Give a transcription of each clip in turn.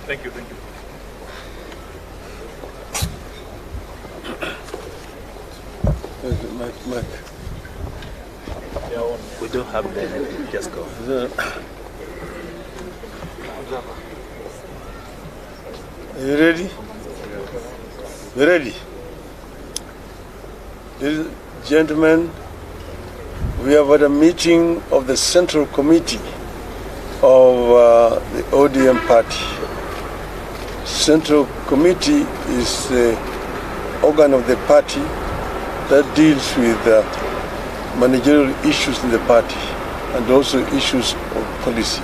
Thank you, thank you. Mike. We don't have the just go. Are you ready? You ready? Ladies and gentlemen, we have had a meeting of the Central Committee of the ODM party. Central Committee is the organ of the party that deals with managerial issues in the party and also issues of policy.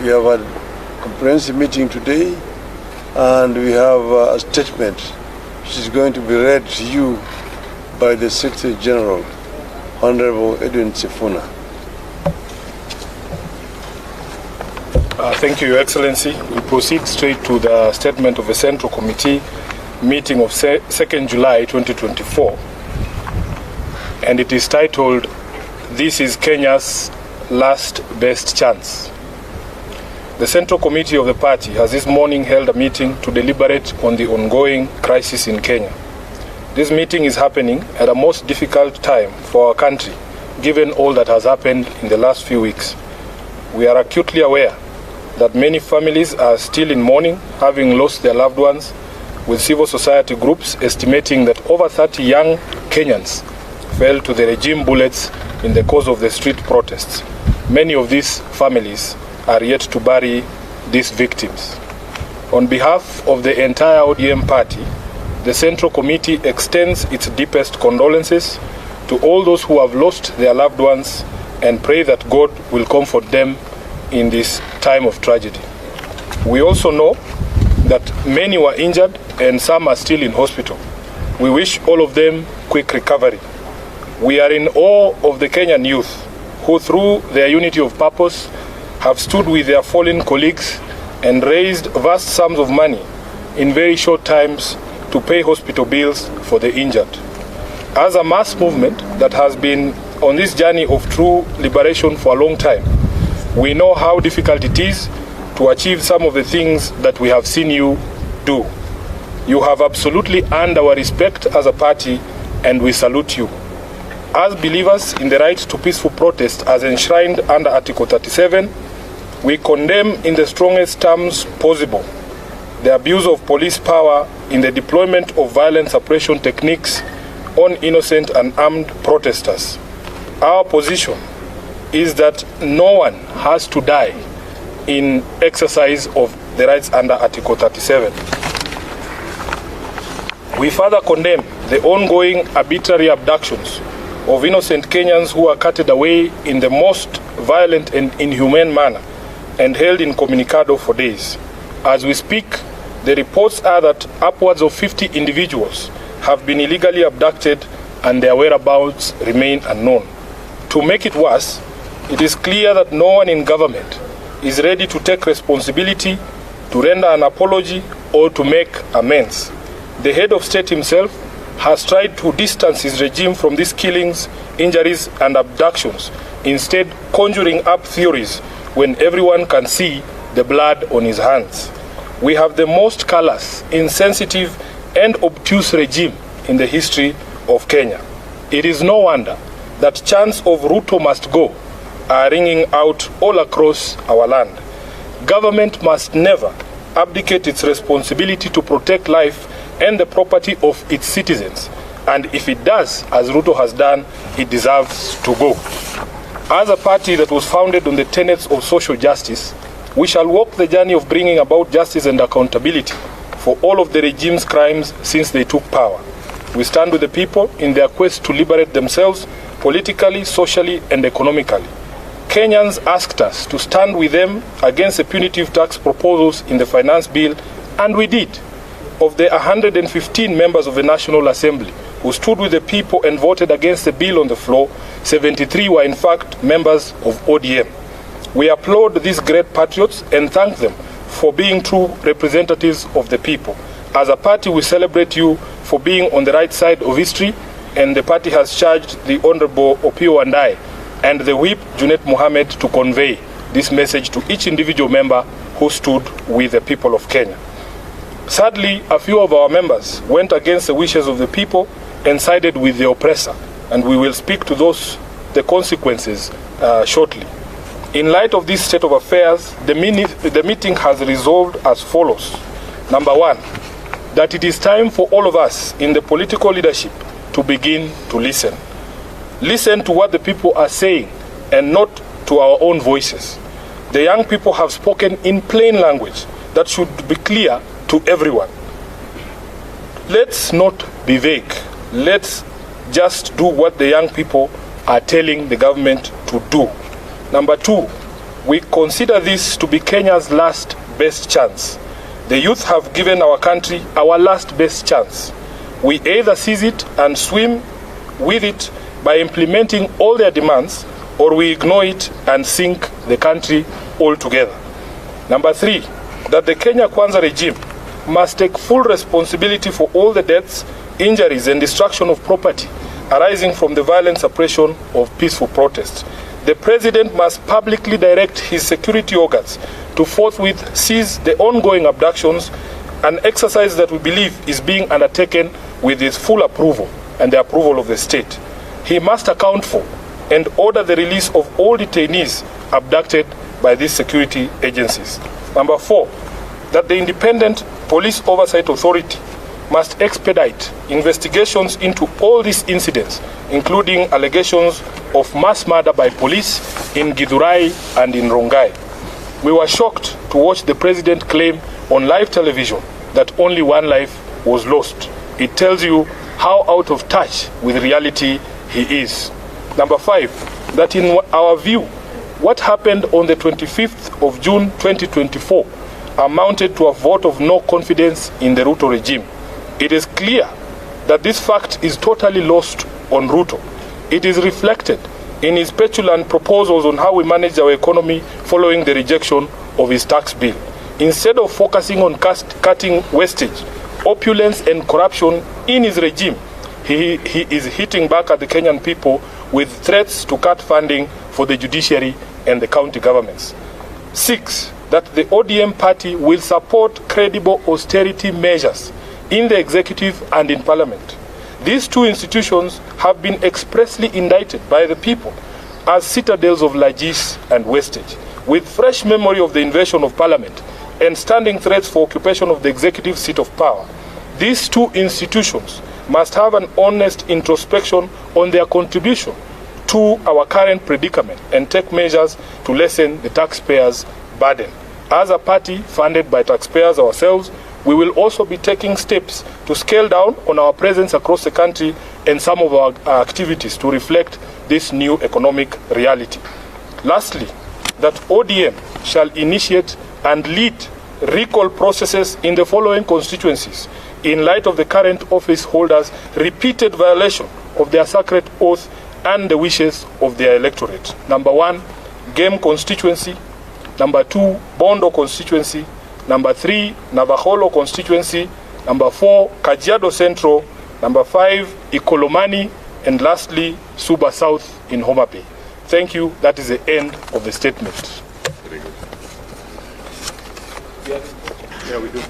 We have had a comprehensive meeting today, and we have a statement which is going to be read to you by the Secretary General, Honorable Edwin Sifuna. Thank you, Your Excellency. We proceed straight to the statement of the Central Committee meeting of 2nd July 2024. And it is titled, "This is Kenya's Last Best Chance." The Central Committee of the party has this morning held a meeting to deliberate on the ongoing crisis in Kenya. This meeting is happening at a most difficult time for our country, given all that has happened in the last few weeks. We are acutely aware that many families are still in mourning, having lost their loved ones, with civil society groups estimating that over 30 young Kenyans fell to the regime bullets in the course of the street protests. Many of these families are yet to bury these victims. On behalf of the entire ODM party, the Central Committee extends its deepest condolences to all those who have lost their loved ones and pray that God will comfort them in this time of tragedy. We also know that many were injured and some are still in hospital. We wish all of them quick recovery. We are in awe of the Kenyan youth who, through their unity of purpose, have stood with their fallen colleagues and raised vast sums of money in very short times to pay hospital bills for the injured. As a mass movement that has been on this journey of true liberation for a long time, we know how difficult it is to achieve some of the things that we have seen you do. You have absolutely earned our respect as a party, and we salute you. As believers in the right to peaceful protest as enshrined under Article 37, we condemn in the strongest terms possible the abuse of police power in the deployment of violent suppression techniques on innocent and armed protesters. Our position is that no one has to die in exercise of the rights under Article 37. We further condemn the ongoing arbitrary abductions of innocent Kenyans who are carted away in the most violent and inhumane manner and held incommunicado for days. As we speak, the reports are that upwards of 50 individuals have been illegally abducted and their whereabouts remain unknown. To make it worse, it is clear that no one in government is ready to take responsibility, to render an apology, or to make amends. The head of state himself has tried to distance his regime from these killings, injuries, and abductions, instead conjuring up theories when everyone can see the blood on his hands. We have the most callous, insensitive, and obtuse regime in the history of Kenya. It is no wonder that chants of Ruto must go are ringing out all across our land. Government must never abdicate its responsibility to protect life and the property of its citizens. And if it does, as Ruto has done, it deserves to go. As a party that was founded on the tenets of social justice, we shall walk the journey of bringing about justice and accountability for all of the regime's crimes since they took power. We stand with the people in their quest to liberate themselves politically, socially, and economically. Kenyans asked us to stand with them against the punitive tax proposals in the finance bill, and we did. Of the 115 members of the National Assembly who stood with the people and voted against the bill on the floor, 73 were in fact members of ODM. We applaud these great patriots and thank them for being true representatives of the people. As a party, we celebrate you for being on the right side of history, and the party has charged the Honorable Opio Andai and the Whip Junet Mohammed to convey this message to each individual member who stood with the people of Kenya. Sadly, a few of our members went against the wishes of the people and sided with the oppressor, and we will speak to the consequences shortly. In light of this state of affairs, the meeting has resolved as follows. Number one, that it is time for all of us in the political leadership to begin to listen. Listen to what the people are saying and not to our own voices. The young people have spoken in plain language that should be clear to everyone. Let's not be vague. Let's just do what the young people are telling the government to do. Number two, we consider this to be Kenya's last best chance. The youth have given our country our last best chance. We either seize it and swim with it by implementing all their demands, or we ignore it and sink the country altogether. Number three, that the Kenya Kwanza regime must take full responsibility for all the deaths, injuries, and destruction of property arising from the violent suppression of peaceful protests. The President must publicly direct his security organs to forthwith seize the ongoing abductions, an exercise that we believe is being undertaken with his full approval and the approval of the state. He must account for and order the release of all detainees abducted by these security agencies. Number four, that the Independent Police Oversight Authority must expedite investigations into all these incidents, including allegations of mass murder by police in Githurai and in Rongai. We were shocked to watch the President claim on live television that only one life was lost. It tells you how out of touch with reality he is. Number five, that in our view, what happened on the 25th of June 2024 amounted to a vote of no confidence in the Ruto regime. It is clear that this fact is totally lost on Ruto. It is reflected in his petulant proposals on how we manage our economy following the rejection of his tax bill. Instead of focusing on cutting wastage, opulence, and corruption in his regime, he is hitting back at the Kenyan people with threats to cut funding for the judiciary and the county governments. Six, that the ODM party will support credible austerity measures in the executive and in parliament. These two institutions have been expressly indicted by the people as citadels of largesse and wastage, with fresh memory of the invasion of parliament and standing threats for occupation of the executive seat of power. These two institutions must have an honest introspection on their contribution to our current predicament and take measures to lessen the taxpayers' burden. As a party funded by taxpayers ourselves, we will also be taking steps to scale down on our presence across the country and some of our activities to reflect this new economic reality. Lastly, that ODM shall initiate and lead recall processes in the following constituencies in light of the current office holders' repeated violation of their sacred oath and the wishes of their electorate. Number one, Game constituency. Number two, Bondo constituency. Number three, Navaholo constituency. Number four, Kajiado Central. Number five, Ikolomani. And lastly, Suba South in Homa Bay. Thank you. That is the end of the statement. Yeah, we do.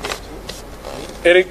Eric.